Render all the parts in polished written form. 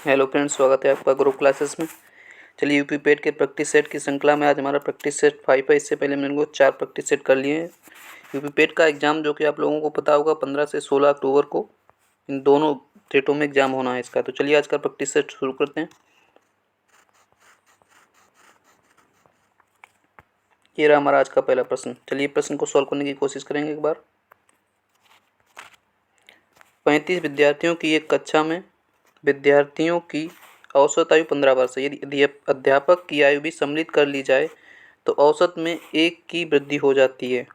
Hello friends, स्वागत है आपका ग्रुप क्लासेस में। चलिए यूपी पेट के प्रैक्टिस सेट की श्रृंखला में आज हमारा प्रैक्टिस सेट 5 है। इससे पहले मैंने 4 प्रैक्टिस सेट कर लिए हैं। यूपी पेट का एग्ज़ाम जो कि आप लोगों को पता होगा 15 से 16 अक्टूबर को इन दोनों डेटों में एग्ज़ाम होना है इसका। तो चलिए आज का प्रैक्टिस सेट शुरू करते हैं। ये रहा हमारा आज का पहला प्रश्न। चलिए प्रश्न को सॉल्व करने की कोशिश करेंगे एक बार। 35 विद्यार्थियों की एक कक्षा में विद्यार्थियों की औसत आयु 15 वर्ष है। यदि अध्यापक की आयु भी सम्मिलित कर ली जाए तो औसत में 1 की वृद्धि हो जाती है।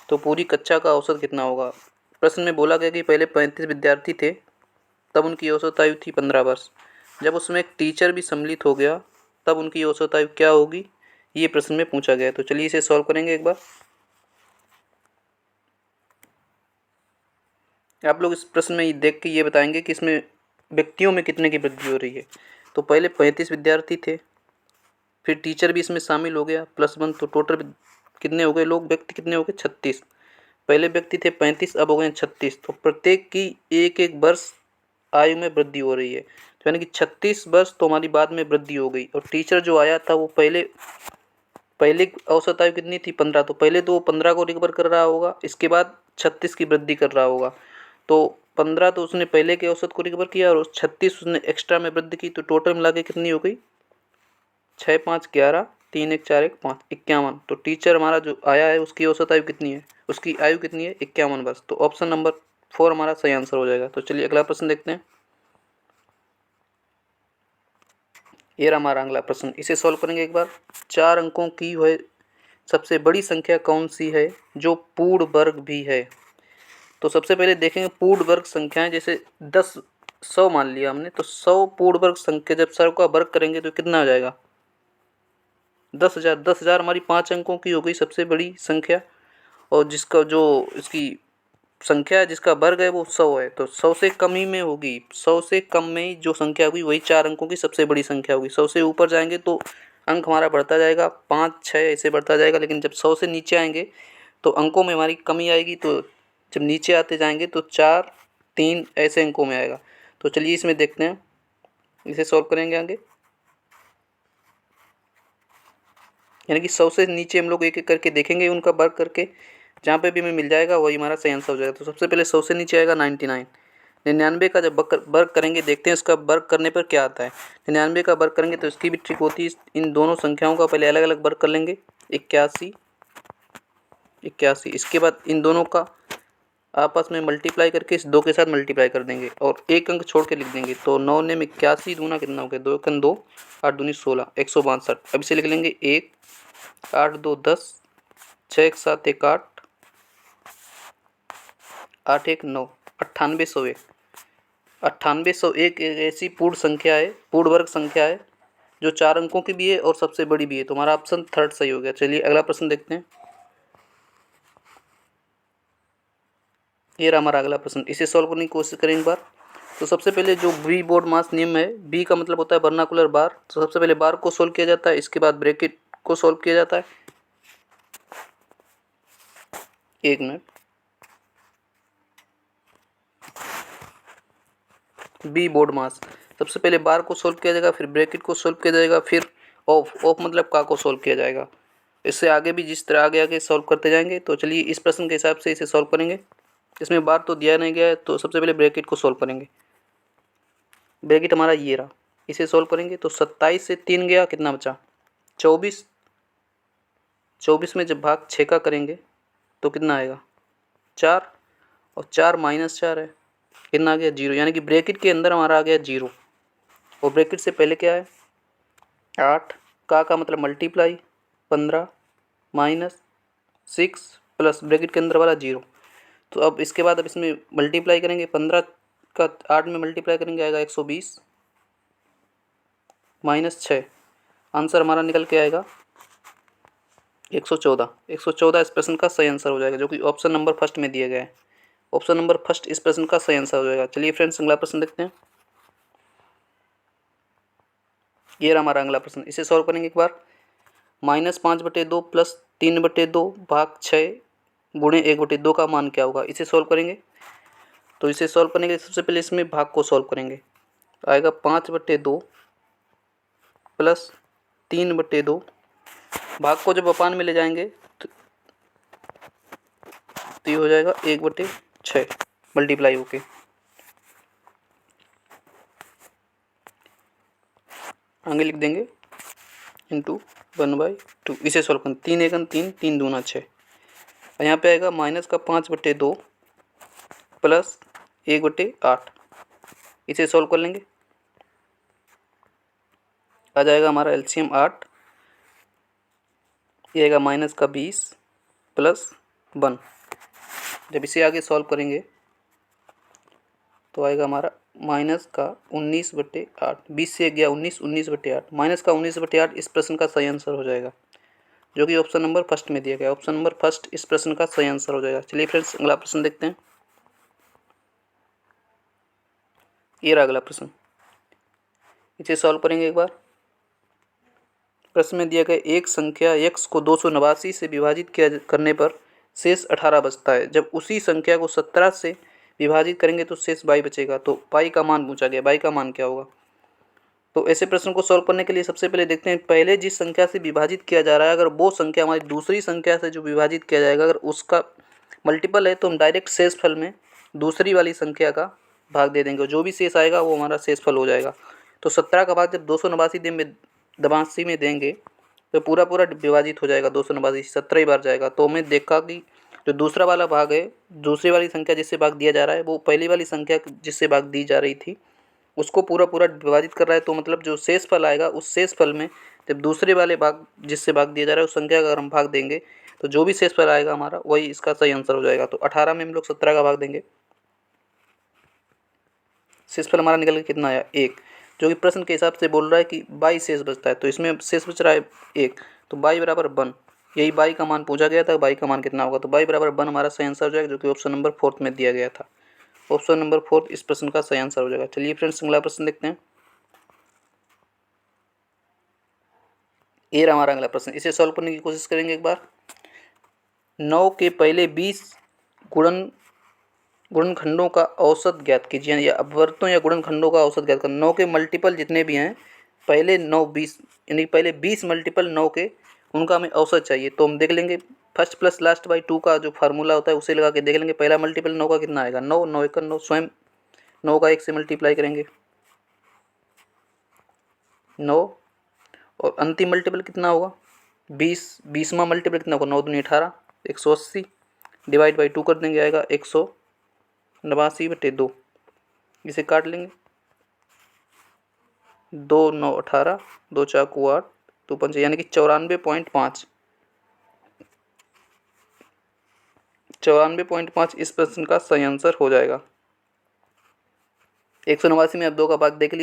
तो पूरी कक्षा का औसत कितना होगा? प्रश्न में बोला गया कि पहले 35 विद्यार्थी थे, तब उनकी औसत आयु थी 15 वर्ष। जब उसमें एक टीचर भी सम्मिलित हो गया तब उनकी औसत आयु क्या होगी, ये प्रश्न में पूछा गया है। तो चलिए इसे सॉल्व करेंगे एक बार। आप लोग इस प्रश्न में देख के ये बताएंगे कि इसमें व्यक्तियों में कितने की वृद्धि हो रही है। तो पहले 35 विद्यार्थी थे, फिर टीचर भी इसमें शामिल हो गया +1, तो टोटल कितने हो गए लोग, व्यक्ति कितने हो गए? 36। पहले व्यक्ति थे 35, अब हो गए 36। तो प्रत्येक की एक एक वर्ष आयु में वृद्धि हो रही है। तो यानी कि 36 वर्ष तो हमारी बाद में वृद्धि हो गई। और टीचर जो आया था वो पहले औसत आयु कितनी थी? 15। तो पहले तो वो 15 को रिकवर कर रहा होगा, इसके बाद 36 की वृद्धि कर रहा होगा। तो 15 तो उसने पहले के औसत को रिकवर किया और 36 उसने एक्स्ट्रा में वृद्धि की। तो टोटल मिला के कितनी हो गई? 6 5 11, 3 1 4 1 5 51। तो टीचर हमारा जो आया है उसकी औसत आयु कितनी है? उसकी आयु कितनी है? 51 वर्ष। तो ऑप्शन नंबर 4 हमारा सही आंसर हो जाएगा। तो चलिए अगला प्रश्न देखते हैं। ये रहा हमारा अगला प्रश्न, इसे सॉल्व करेंगे एक बार। 4 अंकों की वह सबसे बड़ी संख्या कौन सी है जो पूर्ण वर्ग भी है? तो सबसे पहले देखेंगे पूर्ण वर्ग संख्याएं। जैसे 10 100 मान लिया हमने, तो 100 पूर्ण वर्ग संख्या जब 100 का वर्ग करेंगे तो कितना आ जाएगा? 10,000। 10,000 हमारी 5 अंकों की हो गई सबसे बड़ी संख्या, और जिसका जो इसकी संख्या है जिसका वर्ग है वो 100 है। तो 100 से कम ही में होगी, 100 से कम में ही जो संख्या होगी वही 4 अंकों की सबसे बड़ी संख्या होगी। 100 से ऊपर जाएंगे तो अंक हमारा बढ़ता जाएगा, 5 6 ऐसे बढ़ता जाएगा। लेकिन जब 100 से नीचे आएंगे तो अंकों में हमारी कमी आएगी। तो जब नीचे आते जाएंगे तो 4 3 ऐसे अंकों में आएगा। तो चलिए इसमें देखते हैं, इसे सॉल्व करेंगे आगे। यानी कि 100 से नीचे हम लोग एक एक करके देखेंगे, उनका वर्ग करके जहाँ पे भी हमें मिल जाएगा वही हमारा सही आंसर हो जाएगा। तो सबसे पहले 100 से नीचे आएगा 99। 99 का जब वर्ग करेंगे देखते हैं इसका वर्ग करने पर क्या आता है। 99 का वर्ग करेंगे तो इसकी भी ट्रिक होती है, इन दोनों संख्याओं का पहले अलग अलग वर्ग कर लेंगे। 81 81, इसके बाद इन दोनों का आपस में मल्टीप्लाई करके इस 2 के साथ मल्टीप्लाई कर देंगे और एक अंक छोड़ के लिख देंगे। तो 9 ने 81 दूना कितना हो गया? 2 1 2, 8 दूनी 16, 162। अब इसे लिख लेंगे 1 8 2 10, 6 1 7 1 8, 8 1 9, 9801। 9801 एक ऐसी पूर्ण संख्या है, पूर्ण वर्ग संख्या है जो 4 अंकों की भी है और सबसे बड़ी भी है। तो हमारा ऑप्शन 3 सही हो गया। चलिए अगला प्रश्न देखते हैं। ये रहा हमारा अगला प्रश्न, इसे सॉल्व करने की कोशिश करें एक बार। तो सबसे पहले जो बी बोर्ड मास नियम है, बी का मतलब होता है वर्नाकुलर बार। तो सबसे पहले बार को सोल्व किया जाता है, इसके बाद ब्रैकेट को सोल्व किया जाता है। एक मिनट, बी बोर्ड मास, सबसे पहले बार को सोल्व किया जाएगा, फिर ब्रैकेट को सोल्व किया जाएगा, फिर ऑफ मतलब का को सोल्व किया जाएगा। इससे आगे भी जिस तरह आगे आगे सॉल्व करते जाएंगे। तो चलिए इस प्रश्न के हिसाब से इसे सॉल्व करेंगे। इसमें बार तो दिया नहीं गया है, तो सबसे पहले ब्रैकेट को सॉल्व करेंगे। ब्रैकेट हमारा ये रहा, इसे सॉल्व करेंगे तो 27 से 3 गया, कितना बचा? 24। 24 में जब भाग 6 का करेंगे तो कितना आएगा? 4, और 4 माइनस 4 है, कितना आ गया? 0। यानी कि ब्रैकेट के अंदर हमारा आ गया 0, और ब्रैकेट से पहले क्या है? 8 का मतलब मल्टीप्लाई 15 माइनस 6 प्लस ब्रैकेट के अंदर वाला 0। तो अब इसके बाद अब इसमें मल्टीप्लाई करेंगे, 15 का 8 में मल्टीप्लाई करेंगे आएगा 120 माइनस 6, आंसर हमारा निकल के आएगा 114। 114 इस प्रश्न का सही आंसर हो जाएगा, जो कि ऑप्शन नंबर फर्स्ट में दिया गया है। ऑप्शन नंबर फर्स्ट इस प्रश्न का सही आंसर हो जाएगा। चलिए फ्रेंड्स अगला प्रश्न देखते हैं। ये रहा हमारा अगला प्रश्न, इसे सॉल्व करेंगे एक बार। -5/2 प्लस 3/2 भाग 6 गुणे 1/2 का मान क्या होगा? इसे सॉल्व करेंगे। तो इसे सॉल्व करने के लिए सबसे पहले इसमें भाग को सॉल्व करेंगे। आएगा 5/2 प्लस 3/2। भाग को जब अपान में ले जाएंगे तो ये हो जाएगा 1/6 मल्टीप्लाई होके। आगे लिख देंगे इंटू 1/2। इसे सॉल्व करें, 3 एकन 3, 3 दूना 6। और यहाँ पे आएगा माइनस का 5/2 प्लस 1/8। इसे सॉल्व कर लेंगे, आ जाएगा हमारा एलसीएम 8। ये आएगा माइनस का 20 प्लस 1। जब इसे आगे सॉल्व करेंगे तो आएगा हमारा माइनस का 19/8। 20 से गया 19, 19/8 माइनस का 19/8 इस प्रश्न का सही आंसर हो जाएगा, जो कि ऑप्शन नंबर फर्स्ट में दिया गया। ऑप्शन नंबर फर्स्ट इस प्रश्न का सही आंसर हो जाएगा। चलिए फ्रेंड्स अगला प्रश्न देखते हैं। ये रहा अगला प्रश्न, इसे सॉल्व करेंगे एक बार। प्रश्न में दिया गया एक संख्या x को 289 से विभाजित किया करने पर शेष 18 बचता है। जब उसी संख्या को 17 से विभाजित करेंगे तो शेष 22 बचेगा। तो पाई का मान पूछा गया, पाई का मान क्या होगा। तो ऐसे प्रश्न को सॉल्व करने के लिए सबसे पहले देखते हैं, पहले जिस संख्या से विभाजित किया जा रहा है, अगर वो संख्या हमारी दूसरी संख्या से जो विभाजित किया जाएगा अगर उसका मल्टीपल है तो हम डायरेक्ट शेषफल में दूसरी वाली संख्या का भाग दे देंगे, जो भी शेष आएगा वो हमारा शेषफल हो जाएगा। तो 17 का भाग जब 289 में देंगे तो पूरा विभाजित हो जाएगा। 289 17 बार जाएगा। तो हमें देखा कि जो दूसरा वाला भाग है, दूसरी वाली संख्या जिससे भाग दिया जा रहा है वो पहली वाली संख्या जिससे भाग दी जा रही थी उसको पूरा विभाजित कर रहा है। तो मतलब जो शेषफल आएगा उस शेषफल में जब दूसरे वाले भाग जिससे भाग दिया जा रहा है उस संख्या का अगर हम भाग देंगे तो जो भी शेषफल आएगा हमारा वही इसका सही आंसर हो जाएगा। तो 18 में हम लोग 17 का भाग देंगे, शेषफल हमारा निकल के कितना आया 1, जो कि प्रश्न के हिसाब से बोल रहा है कि 22 शेष बचता है। तो इसमें शेष बच रहा है 1, तो 22 बराबर 1। यही 22 का मान पूछा गया था, 22 का मान कितना होगा। तो 22 बराबर 1 हमारा सही आंसर हो जाएगा, जो कि ऑप्शन नंबर 4 में दिया गया था। ऑप्शन नंबर 4 इस प्रश्न का सही आंसर हो जाएगा। चलिए फ्रेंड्स अगला प्रश्न देखते हैं। ये रहा हमारा अगला प्रश्न, इसे सॉल्व करने की कोशिश करेंगे एक बार। 9 के पहले 20 गुणनखंडों का औसत ज्ञात कीजिए, या अपवर्तों या गुणनखंडों का औसत ज्ञात करना। 9 के मल्टीपल जितने भी हैं, पहले 9 20 यानी पहले 20 मल्टीपल 9 के उनका हमें औसत चाहिए। तो हम देख लेंगे फर्स्ट प्लस लास्ट बाई 2 का जो फार्मूला होता है उसे लगा के देख लेंगे। पहला मल्टीपल 9 का कितना आएगा 9, 9 एक 9, स्वयं 9 का 1 से मल्टीप्लाई करेंगे 9, और अंतिम मल्टीपल कितना होगा 20, 20वां मल्टीपल कितना होगा 9 दूनी 18, 180 डिवाइड बाई 2 कर देंगे, आएगा 189/2। इसे काट लेंगे, 2 9 18, 2 चाकू 8, 2 5 यानी कि 94.5। 94.5 इस प्रश्न का सही आंसर हो जाएगा। 189 में आप 2 का भाग देख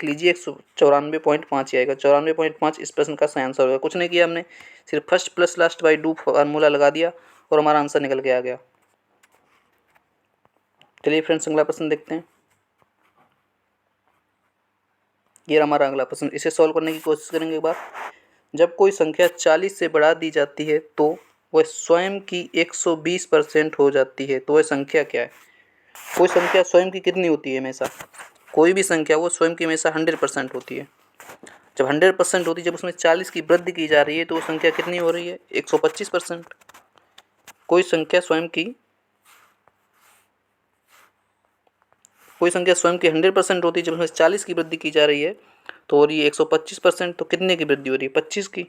लीजिए 194.5 ही आएगा। 94.5 इस प्रश्न का सही आंसर होगा। कुछ नहीं किया हमने, सिर्फ first plus last by 2 formula लगा दिया और हमारा आंसर निकल के आ गया। चलिए फ्रेंड्स अगला प्रश्न देखते हैं। ये हमारा अगला प्रश्न, इसे सॉल्व करने की कोशिश करेंगे एक बार। जब कोई संख्या 40 से बढ़ा दी जाती है तो वह स्वयं की 120% हो जाती है, तो वह संख्या क्या है। कोई संख्या स्वयं की कितनी होती है हमेशा, कोई भी संख्या वो स्वयं की हमेशा 100% होती है। जब 100% होती है, जब उसमें 40 की वृद्धि की जा रही है तो वो संख्या कितनी हो रही है 125%। कोई संख्या स्वयं की 100% होती है, जब उसमें 40 की वृद्धि की जा रही है तो हो रही है 125%। तो कितने की वृद्धि हो रही है 25 की।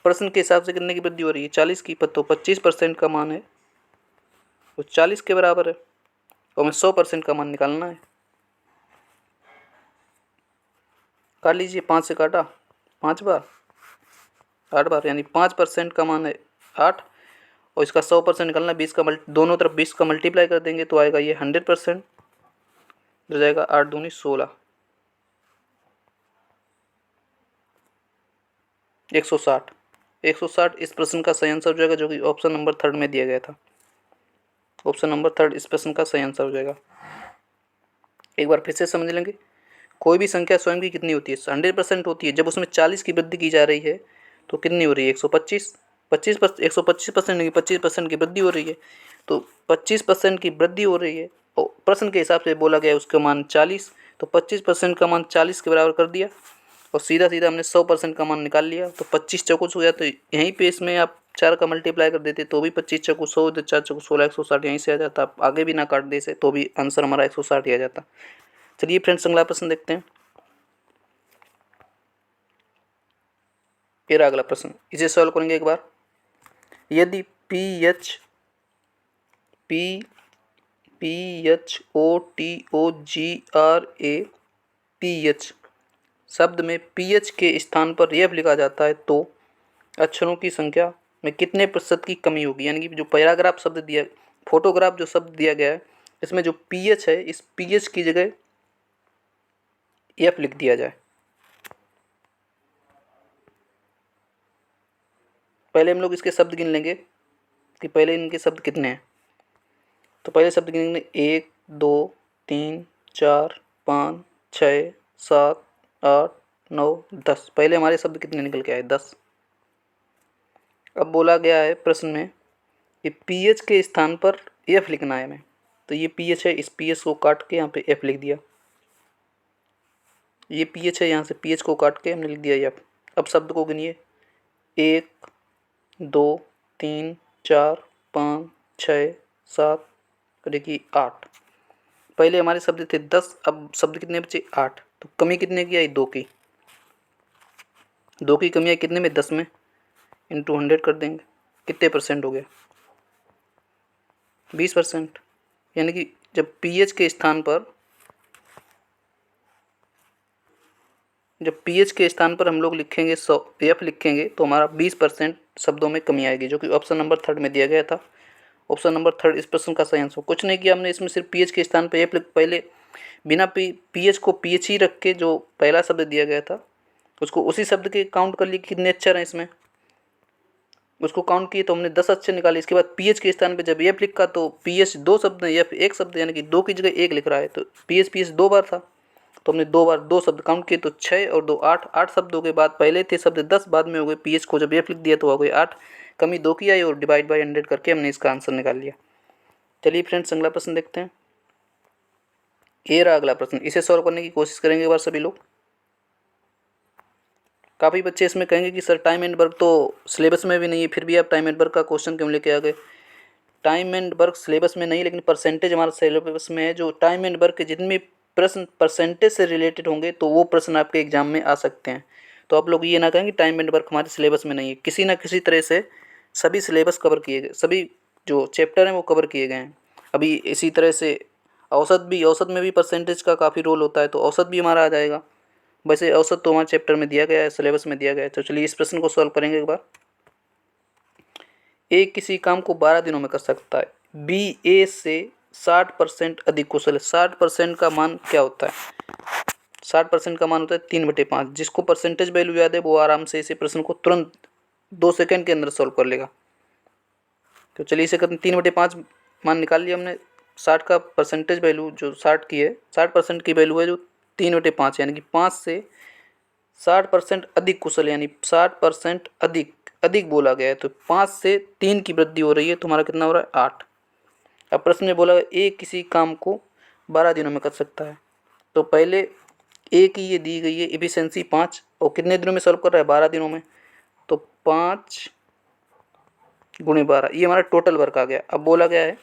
प्रश्न के हिसाब से कितने की वृद्धि हो रही है 40 की, तो 25% का मान है वो 40 के बराबर है, और हमें 100% का मान निकालना है। काट लीजिए, 5 से काटा 5 बार 8 बार, यानी 5% का मान है 8, और इसका 100% निकालना 20 का दोनों तरफ 20 का मल्टीप्लाई कर देंगे तो आएगा ये 100%, हो जाएगा 8 दूनी 16, 160 इस प्रश्न का सही आंसर हो जाएगा, जो कि ऑप्शन नंबर 3 में दिया गया था। ऑप्शन नंबर 3 इस प्रश्न का सही आंसर हो जाएगा। एक बार फिर से समझ लेंगे, कोई भी संख्या स्वयं की कितनी होती है 100% होती है। जब उसमें 40 की वृद्धि की जा रही है तो कितनी हो रही है 125, 125% नहीं 25% की वृद्धि हो रही है। तो 25% की वृद्धि हो रही है और प्रश्न के हिसाब से बोला गया उसका मान 40, तो 25% का मान 40 के बराबर कर दिया और सीधा सीधा हमने 100% का मान निकाल लिया। तो 25 चौको हो गया, तो यहीं पे इसमें आप 4 का मल्टीप्लाई कर देते तो भी 25 चौको 100, 4 चौको 16, 160 यहीं से आ जाता। आप आगे भी ना काट दे से तो भी आंसर हमारा 160 ही आ जाता। चलिए फ्रेंड्स अगला प्रश्न देखते हैं। ये रहा अगला प्रश्न, इसे सॉल्व करेंगे एक बार। यदि PHOTOGRAPH शब्द में पीएच के स्थान पर एफ लिखा जाता है तो अक्षरों की संख्या में कितने प्रतिशत की कमी होगी। यानी कि जो पैराग्राफ शब्द दिया, फोटोग्राफ जो शब्द दिया गया है, इसमें जो पीएच है, इस पीएच की जगह एफ लिख दिया जाए। पहले हम लोग इसके शब्द गिन लेंगे कि पहले इनके शब्द कितने हैं। तो पहले शब्द गिनेंगे 1 2 3 4 5 6 7 8 9 10। पहले हमारे शब्द कितने निकल के आए? 10। अब बोला गया है प्रश्न में कि पीएच के स्थान पर एफ लिखना है हमें। तो ये पीएच है, इस पीएच को काट के यहाँ पे एफ लिख दिया। ये पीएच है, यहाँ से पीएच को काट के हमने लिख दिया एफ। अब शब्द को गिनिए 1 2 3 4 5 6 7 देखिए 8। पहले हमारे शब्द थे 10, अब शब्द कितने बचे? 8। तो कमी कितने की आई? 2 की। 2 की कमी आई कितने में? 10 में। इंटू 100 कर देंगे, कितने परसेंट हो गया? 20%। यानी कि जब पीएच के स्थान पर हम लोग लिखेंगे 100 एफ लिखेंगे तो हमारा 20% शब्दों में कमी आएगी, जो कि ऑप्शन नंबर 3 में दिया गया था। ऑप्शन नंबर 3 इस प्रश्न का सही आंसर। कुछ नहीं किया हमने, इसमें सिर्फ पीएच के स्थान पर एफ पहले बिना पीएच को पीएच ही रख के जो पहला शब्द दिया गया था उसको उसी शब्द के काउंट कर लिए कितने अक्षर हैं इसमें, उसको काउंट किए तो हमने 10 अक्षर निकाले। इसके बाद पीएच के स्थान पे जब एफ लिखा तो पीएच 2 शब्द है, एफ 1 शब्द, यानी कि 2 की जगह 1 लिख रहा है। तो पीएच 2 बार था तो हमने 2 बार 2 शब्द काउंट किए, तो 6 और 2 8 शब्दों के बाद पहले थे शब्द 10 बाद में हो गए। पीएच को जब एफ लिख दिया तो हो गए 8, कमी 2 की आई और डिवाइड बाई 100 करके हमने इसका आंसर निकाल लिया। चलिए फ्रेंड्स अगला प्रश्न देखते हैं। ये रहा अगला प्रश्न, इसे सॉल्व करने की कोशिश करेंगे एक बार सभी लोग। काफ़ी बच्चे इसमें कहेंगे कि सर टाइम एंड वर्क तो सिलेबस में भी नहीं है, फिर भी आप टाइम एंड वर्क का क्वेश्चन क्यों लेके आ गए? टाइम एंड वर्क सिलेबस में नहीं, लेकिन परसेंटेज हमारा सिलेबस में है। जो टाइम एंड वर्क के जितने प्रश्न परसेंटेज से रिलेटेड होंगे तो वो प्रश्न आपके एग्जाम में आ सकते हैं। तो आप लोग ये ना कहें कि टाइम एंड वर्क हमारे सिलेबस में नहीं है। किसी ना किसी तरह से सभी सिलेबस कवर किए गए, सभी जो चैप्टर हैं वो कवर किए गए हैं। अभी इसी तरह से औसत में भी परसेंटेज का काफ़ी रोल होता है, तो औसत भी हमारा आ जाएगा। वैसे औसत तो हमारे चैप्टर में दिया गया है, सिलेबस में दिया गया है। तो चलिए इस प्रश्न को सॉल्व करेंगे एक बार। ए किसी काम को 12 दिनों में कर सकता है, बी ए से 60% अधिक कुशल है। 60% का मान क्या होता है? 60% का मान होता है 3/5। जिसको परसेंटेज वैल्यू याद है वो आराम से इसे प्रश्न को तुरंत 2 सेकंड के अंदर सॉल्व कर लेगा। तो चलिए इसे करते हैं। 3/5 मान निकाल लिया हमने। 60 का परसेंटेज वैल्यू जो 60 की है, 60% की वैल्यू है जो 3/5, यानी कि 5 से 60% अधिक कुशल, यानी 60% अधिक बोला गया है। तो 5 से 3 की वृद्धि हो रही है, तो हमारा कितना हो रहा है? 8। अब प्रश्न में बोला ए किसी काम को 12 दिनों में कर सकता है। तो पहले ए की ये दी गई है एफिशिएंसी 5, और कितने दिनों में सॉल्व कर रहा है? 12 दिनों में। तो 5 गुणे 12, ये हमारा टोटल वर्क आ गया। अब बोला गया है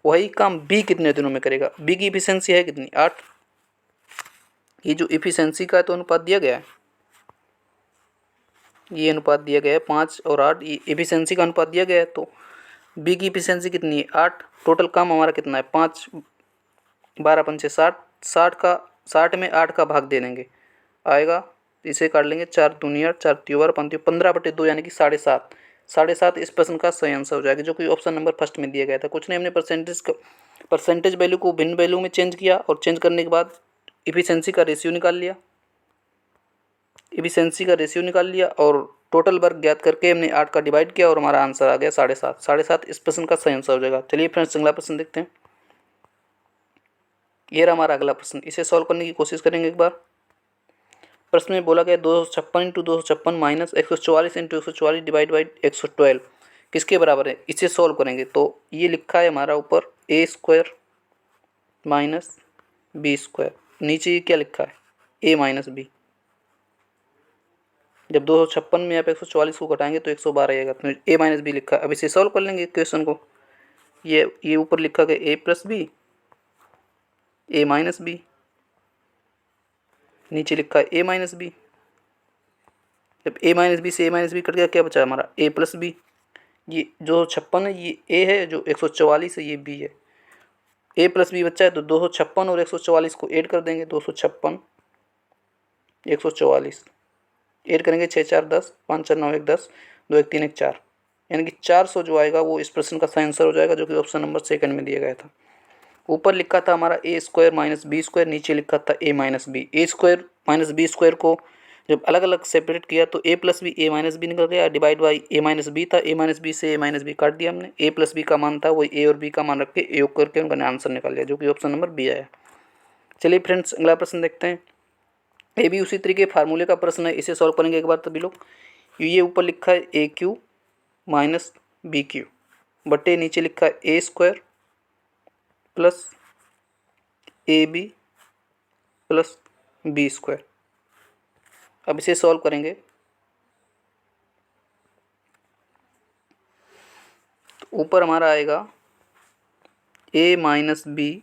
वही काम बी कितने दिनों में करेगा। बी की एफिशिएंसी है कितनी? 8। ये जो एफिशिएंसी का तो अनुपात दिया गया है, ये अनुपात दिया गया है 5 और 8, ये एफिशिएंसी का अनुपात दिया गया है। तो बी की एफिशिएंसी कितनी है? 8। टोटल काम हमारा कितना है? 5 12 पंचे 60। 60 में 8 का भाग दे देंगे, आएगा इसे काट लेंगे 4 दूनी 8, 4 त्यों 12, 15/2 यानी कि 7.5। 7.5 इस प्रश्न का सही आंसर हो जाएगा, जो कि ऑप्शन नंबर फर्स्ट में दिया गया था। कुछ नहीं, हमने परसेंटेज वैल्यू को भिन्न वैल्यू में चेंज किया और चेंज करने के बाद एफिशिएंसी का रेशियो निकाल लिया। एफिशिएंसी का रेशियो निकाल लिया और टोटल वर्क ज्ञात करके हमने 8 का डिवाइड किया और हमारा आंसर आ गया 7.5। 7.5 इस प्रश्न का सही आंसर हो जाएगा। चलिए फ्रेंड्स अगला प्रश्न देखते हैं। ये रहा हमारा अगला प्रश्न, इसे सॉल्व करने की कोशिश करेंगे एक बार। प्रश्न में बोला गया 256 × 256 माइनस 144 × 144 डिवाइड बाई 112 किसके बराबर है? इसे सॉल्व करेंगे तो ये लिखा है हमारा ऊपर a² - b² नीचे क्या लिखा है a माइनस बी। जब 256 में आप 144 को घटाएंगे तो 112 आएगा, तो a माइनस बी लिखा है। अब इसे सॉल्व कर लेंगे क्वेश्चन को। ये ऊपर लिखा गया a plus B, a minus B, नीचे लिखा है a माइनस बी। जब a माइनस बी से a माइनस बी कट गया, क्या बचा हमारा a प्लस बी। ये जो 56 है ये a है, जो 144 है ये b है। a प्लस बी बच्चा है तो 256 और 144 को ऐड कर देंगे। 256 144 ऐड करेंगे, 6 4 10, 5 4 9 1 10, 2 1 3 1 4, यानी कि 400 जो आएगा वो इस प्रश्न का सही आंसर हो जाएगा, जो कि ऑप्शन नंबर सेकंड में दिया गया था। ऊपर लिखा था हमारा A square minus B square, नीचे लिखा था A minus B. A square minus B square को जब अलग अलग सेपरेट किया तो A plus B A minus B निकल गया, divide by A minus B था। ए माइनस बी से ए माइनस बी काट दिया हमने। ए प्लस बी का मान था वही ए और बी का मान रख के योग करके उनका आंसर निकाल लिया, जो कि ऑप्शन नंबर बी आया। चलिए फ्रेंड्स अगला प्रश्न देखते हैं। ये भी उसी तरीके फार्मूले का प्रश्न है, इसे सॉल्व करेंगे एक बार तभी लोग। ये ऊपर लिखा है a cube minus b cube बटे नीचे लिखा है a square plus a b plus b square. अब इसे सॉल्व करेंगे तो ऊपर हमारा आएगा ए माइनस बी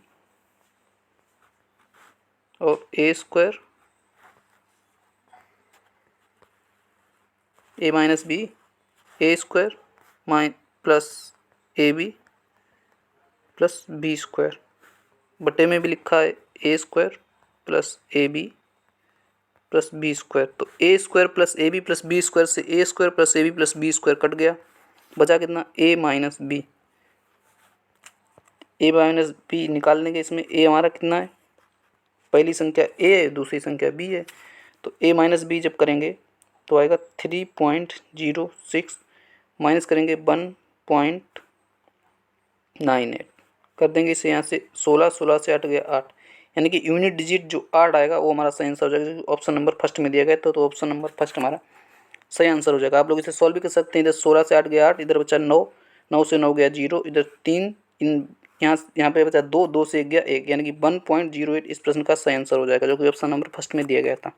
और a square, a minus B A square plus a b plus b square बटे में भी लिखा है a square plus a b plus b square. तो a square plus a b plus b square से a square plus a b plus b square cut गया, बचा कितना a minus B. A minus b निकालने के इसमें ए हमारा कितना है, पहली संख्या ए है दूसरी संख्या बी है, तो ए माइनस बी जब करेंगे तो आएगा 3.06 माइनस करेंगे 1.98 कर देंगे इसे यहाँ से 16 से 8 गया 8, यानी कि यूनिट डिजिट जो 8 आएगा वो हमारा सही आंसर हो जाएगा। ऑप्शन नंबर फर्स्ट में दिया गया तो ऑप्शन नंबर फर्स्ट हमारा सही आंसर हो जाएगा। आप लोग इसे सॉल्व भी कर सकते हैं। इधर 16 से 8 गया 8, इधर बचा 9, 9 से 9 गया 0, इधर 3, यहाँ पे बचा 2, 2 से 1 गया 1, यानी कि 1.08 इस प्रश्न का सही आंसर हो जाएगा, जो कि ऑप्शन नंबर फर्स्ट में दिया गया था।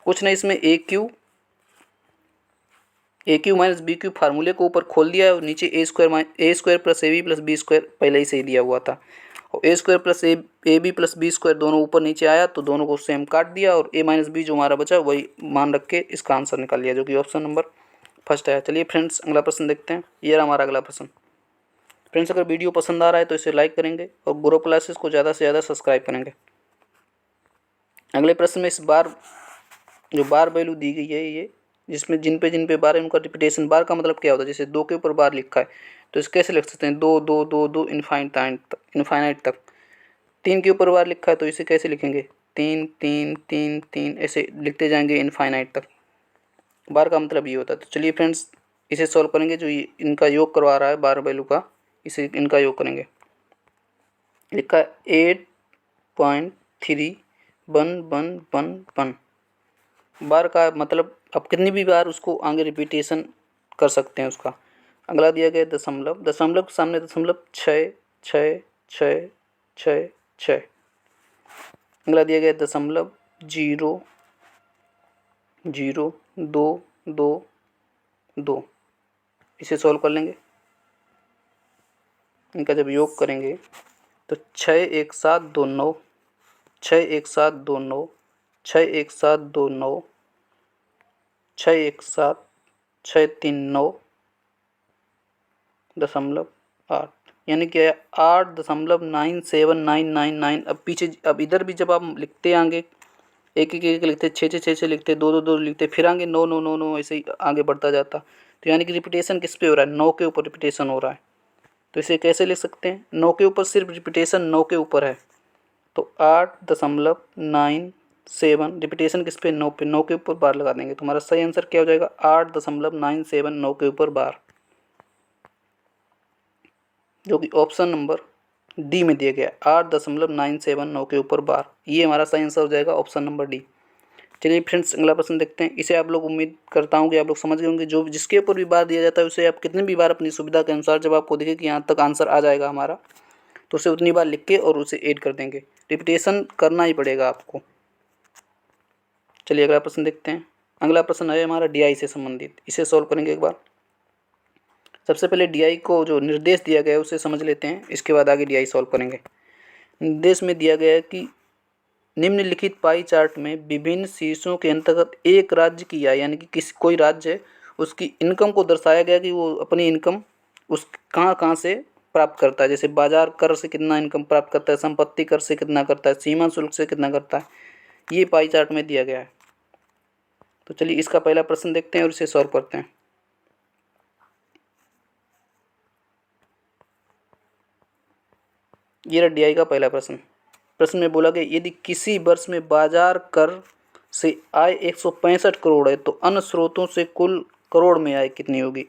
कुछ नहीं, इसमें a cube minus b cube फार्मूले को ऊपर खोल दिया है और नीचे a square plus a b plus b square पहले ही से ही दिया हुआ था, और a square plus a b plus b square दोनों ऊपर नीचे आया तो दोनों को सेम काट दिया और ए माइनस बी जो हमारा बचा वही मान रख के इसका आंसर निकाल लिया, जो कि ऑप्शन नंबर फर्स्ट आया। चलिए फ्रेंड्स अगला प्रश्न देखते हैं। ये रहा हमारा अगला प्रश्न। फ्रेंड्स अगर वीडियो पसंद आ रहा है तो इसे लाइक करेंगे और गुरु क्लासेस को ज़्यादा से ज़्यादा सब्सक्राइब करेंगे। अगले प्रश्न में इस बार जो बार वैल्यू दी गई है ये, जिसमें जिन पे बार है उनका रिपीटेशन। बार का मतलब क्या होता है, जैसे 2 के ऊपर बार लिखा है तो इसे कैसे लिख सकते हैं, 2 2 2 2 इनफाइनाइट तक। 3 के ऊपर बार लिखा है तो इसे कैसे लिखेंगे, 3 3 3 3 ऐसे लिखते जाएंगे इनफाइनाइट तक। बार का मतलब ये होता है। तो चलिए फ्रेंड्स इसे सॉल्व करेंगे। जो इनका योग करवा रहा है बार वैल्यू का, इसे इनका योग करेंगे। लिखा है 8.31111। बार का मतलब आप कितनी भी बार उसको आगे रिपीटेशन कर सकते हैं उसका। अगला दिया गया दशमलव, दशमलव के सामने दशमलव 6 6 6 6 6। अगला दिया गया दशमलव 0 0 2 2 2। इसे सॉल्व कर लेंगे। इनका जब योग करेंगे तो 6 1 7 2 9, 6 1 7 2 9, 6 1 7 2 9, 6 1 7 6 3 9 दशमलव 8, यानी कि 8.97999। अब पीछे अब इधर भी जब आप लिखते आगे एक एक लिखते, 6 6 6 लिखते, 2 2 2 लिखते, फिर आगे 9 9 9 9 ऐसे ही आगे बढ़ता जाता। तो यानी कि रिपीटेशन किस पे हो रहा है, 9 के ऊपर रिपीटेशन हो रहा है। तो इसे कैसे लिख सकते हैं, 9 के ऊपर सिर्फ रिपीटेशन 9 के ऊपर है तो 8.97 रिपीटेशन किस पे, 9 पे, 9 के ऊपर बार लगा देंगे तो हमारा सही आंसर क्या हो जाएगा, 8.97 9 के ऊपर बार, जो कि ऑप्शन नंबर डी में दिया गया है। 8.97 9 के ऊपर बार, ये हमारा सही आंसर हो जाएगा ऑप्शन नंबर डी। चलिए फ्रेंड्स अगला प्रश्न देखते हैं। इसे आप लोग उम्मीद करता हूँ कि आप लोग समझ गए होंगे। जो जिसके ऊपर भी बार दिया जाता है उसे आप कितनी भी बार अपनी सुविधा के अनुसार, जब आपको दिखे कि यहाँ तक आंसर आ जाएगा हमारा, तो उसे उतनी बार लिख के और उसे ऐड कर देंगे। रिपीटेशन करना ही पड़ेगा आपको। चलिए अगला प्रश्न देखते हैं। अगला प्रश्न है हमारा DI से संबंधित, इसे सॉल्व करेंगे एक बार। सबसे पहले DI को जो निर्देश दिया गया है उसे समझ लेते हैं, इसके बाद आगे DI सॉल्व करेंगे। निर्देश में दिया गया है कि निम्नलिखित पाई चार्ट में विभिन्न शीर्षों के अंतर्गत एक राज्य की आय, यानी कि किसी कोई राज्य है उसकी इनकम को दर्शाया गया कि वो अपनी इनकम उस कहाँ कहाँ से प्राप्त करता है। जैसे बाजार कर से कितना इनकम प्राप्त करता है, संपत्ति कर से कितना करता है, सीमा शुल्क से कितना करता है, ये पाई चार्ट में दिया गया है। तो चलिए इसका पहला प्रश्न देखते हैं और इसे सॉल्व करते हैं। ये रहा DI का पहला प्रश्न। प्रश्न में बोला गया यदि किसी वर्ष में बाजार कर से आय 165 करोड़ है तो अन्य स्रोतों से कुल करोड़ में आय कितनी होगी।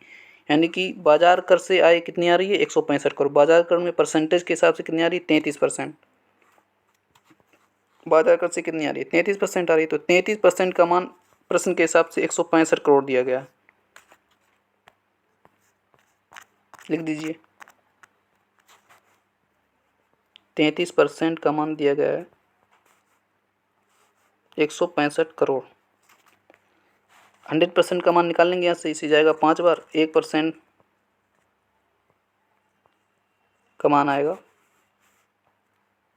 यानी कि बाजार कर से आय कितनी आ रही है 165 करोड़, बाजार कर में परसेंटेज के हिसाब से कितनी आ रही है 33%। बाजार कर से कितनी आ रही है 33% आ रही है, तो 33% का मान प्रश्न के हिसाब से 165 करोड़ दिया गया है। लिख दीजिए 33% का मान दिया गया है 165 करोड़। 100% का मान निकाल लेंगे यहाँ से, इसी जाएगा 5 बार, 1% का मान आएगा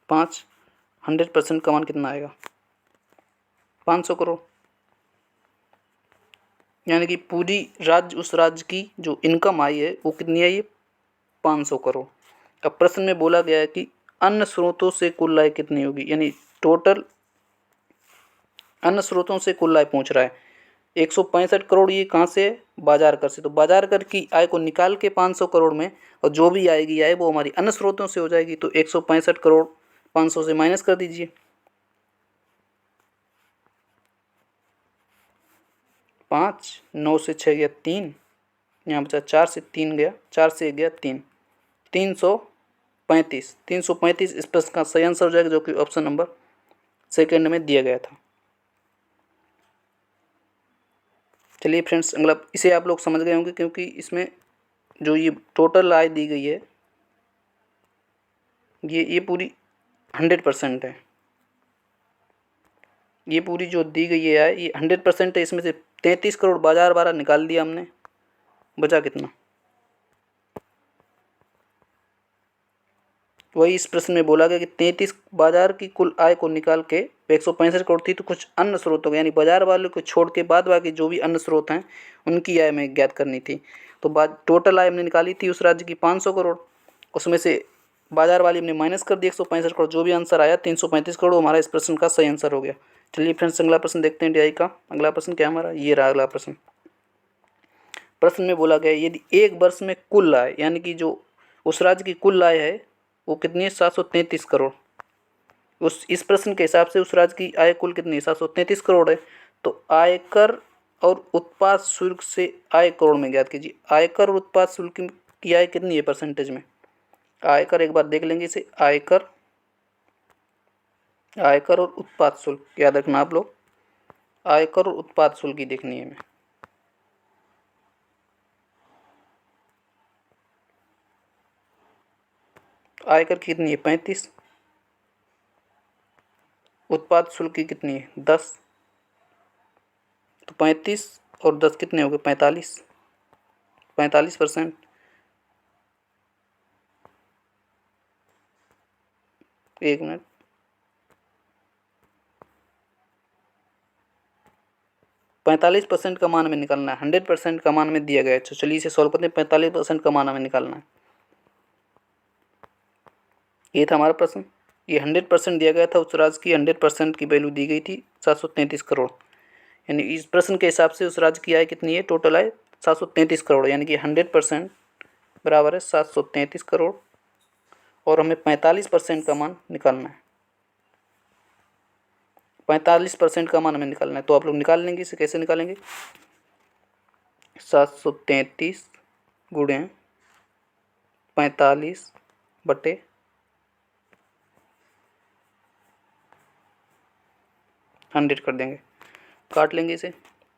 5। 100% का मान कितना आएगा 500 करोड़। यानी कि पूरी राज्य उस राज्य की जो इनकम आई है वो कितनी आई है 500 करोड़। अब प्रश्न में बोला गया है कि अन्य स्रोतों से कुल आय कितनी होगी, यानी टोटल अन्य स्रोतों से कुल आय पूछ रहा है। 165 करोड़ ये कहाँ से है बाजार कर से, तो बाजार कर की आय को निकाल के 500 करोड़ में और जो भी आएगी आय वो हमारी अन्य स्रोतों से हो जाएगी। तो 165 करोड़ 500 से माइनस कर दीजिए, 5, 9 से 6 गया 3, यहाँ बचा 4 से 3 गया, 4 से 1 गया 3, 335 इस प्रश्न का सही आंसर हो जाएगा, जो कि ऑप्शन नंबर सेकेंड में दिया गया था। चलिए फ्रेंड्स अगला, इसे आप लोग समझ गए होंगे क्योंकि इसमें जो ये टोटल आय दी गई है ये पूरी 100% है। ये पूरी जो दी गई है आय ये 100% है। इसमें से 33 करोड़ बाजार वाला निकाल दिया हमने, बचा कितना, वही इस प्रश्न में बोला गया कि 33 बाजार की कुल आय को निकाल के 165 करोड़ थी, तो कुछ अन्य स्रोतों यानी बाजार वाले को छोड़ के बाद बाकी जो भी अन्य स्रोत हैं उनकी आय में ज्ञात करनी थी। तो टोटल आय हमने निकाली थी उस राज्य की 500 करोड़, उसमें से बाजार वाली हमने माइनस कर दी 165 करोड़, जो भी आंसर आया 335 करोड़ हमारा इस प्रश्न का सही आंसर हो गया। चलिए फ्रेंड्स अगला प्रश्न देखते हैं DI का। अगला प्रश्न क्या हमारा, ये रहा अगला प्रश्न। प्रश्न में बोला गया यदि एक वर्ष में कुल आय, यानी कि जो उस राज्य की कुल आय है वो कितनी है 733 करोड़। इस प्रश्न के हिसाब से उस राज्य की आय कुल कितनी है 733 करोड़ है। तो आयकर और उत्पाद शुल्क से आय करोड़ में ज्ञात कीजिए। आयकर और उत्पाद शुल्क की आय कितनी है परसेंटेज में। आयकर एक बार देख लेंगे इसे, आयकर और उत्पाद शुल्क याद रखना आप लोग, आयकर और उत्पाद शुल्क की देखनी है हमें। आयकर की कितनी है 35, उत्पाद शुल्क की कितनी है 10, तो 35 और 10 कितने हो गए 45%। एक मिनट, 45% का मान हमें निकालना है, 100% का मान हमें दिया गया है। तो चलिए इसे सॉल्व करते हैं। 45% का मान हमें निकालना है, ये था हमारा प्रश्न। ये 100% दिया गया था, उस राज्य की 100% की वैल्यू दी गई थी 733 करोड़। यानी इस प्रश्न के हिसाब से उस राज्य की आय कितनी है, टोटल आय 733 करोड़, यानी कि 100% बराबर है 733 करोड़ और हमें 45% का मान निकालना है। 45% का मान हमें निकालना है, तो आप लोग निकाल लेंगे। इसे कैसे निकालेंगे, 733 गुणे 45 बटे 100 कर देंगे, काट लेंगे इसे,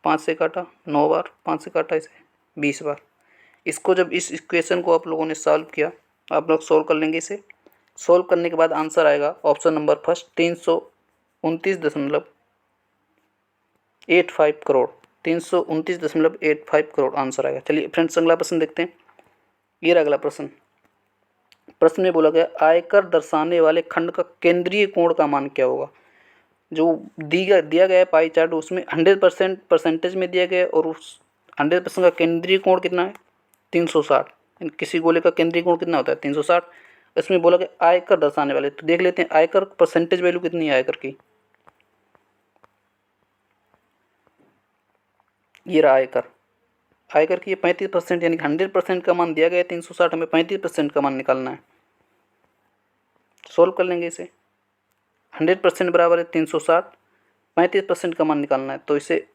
5 से काटा 9 बार, 5 से काटा इसे 20 बार। इसको जब इस इक्वेशन को आप लोगों ने सॉल्व किया, आप लोग सॉल्व कर लेंगे इसे, सोल्व करने के बाद आंसर आएगा option number first 329.85 crore. 329.85 crore answer आएगा। चलिए फ्रेंड्स अगला प्रश्न देखते हैं। ये रहा अगला प्रश्न। प्रश्न में बोला गया आयकर दर्शाने वाले खंड का केंद्रीय कोण का मान क्या होगा। जो दिया गया है पाई चार्ट उसमें 100% परसेंटेज में दिया गया है और उस 100% का केंद्रीय कोण कितना है 360। किसी गोले का केंद्रीय कोण कितना होता है 360। इसमें बोला गया आयकर दर्शाने वाले, तो देख लेते हैं आयकर परसेंटेज वैल्यू कितनी है आयकर की। ये रहा आयकर। आयकर की 35% यानी 100% का मान दिया गया है 360, हमें 35% का मान निकालना है। सोल्व कर लेंगे इसे। 100% बराबर है 360, 35% का मान निकालना है, तो इसे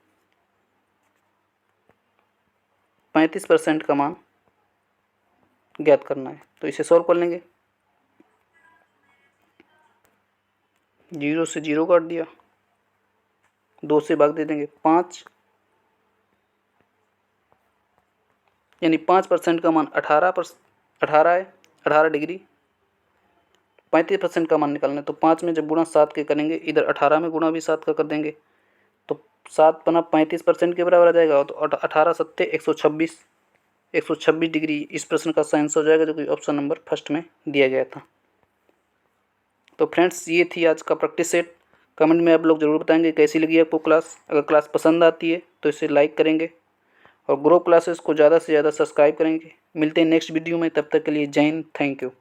35% का मान ज्ञात करना है, तो इसे सॉल्व कर लेंगे। 0 से 0 काट दिया, 2 से भाग दे देंगे 5, यानी 5% का मान 18 है, 18 डिग्री। 35% का मान निकालना है, तो 5 में जब गुणा 7 के करेंगे, इधर 18 में गुणा भी 7 का कर देंगे, तो 7 पना 35% के बराबर आ जाएगा। तो 18 सत्ते 126, 126 डिग्री इस प्रश्न का सही आंसर हो जाएगा, जो कि ऑप्शन नंबर फर्स्ट में दिया गया था। तो फ्रेंड्स ये थी आज का प्रैक्टिस सेट। कमेंट में आप लोग ज़रूर बताएंगे कैसी लगी आपको क्लास। अगर क्लास पसंद आती है तो इसे लाइक करेंगे और ग्रो क्लासेस को ज़्यादा से ज़्यादा सब्सक्राइब करेंगे। मिलते हैं नेक्स्ट वीडियो में, तब तक के लिए जय हिंद, थैंक यू।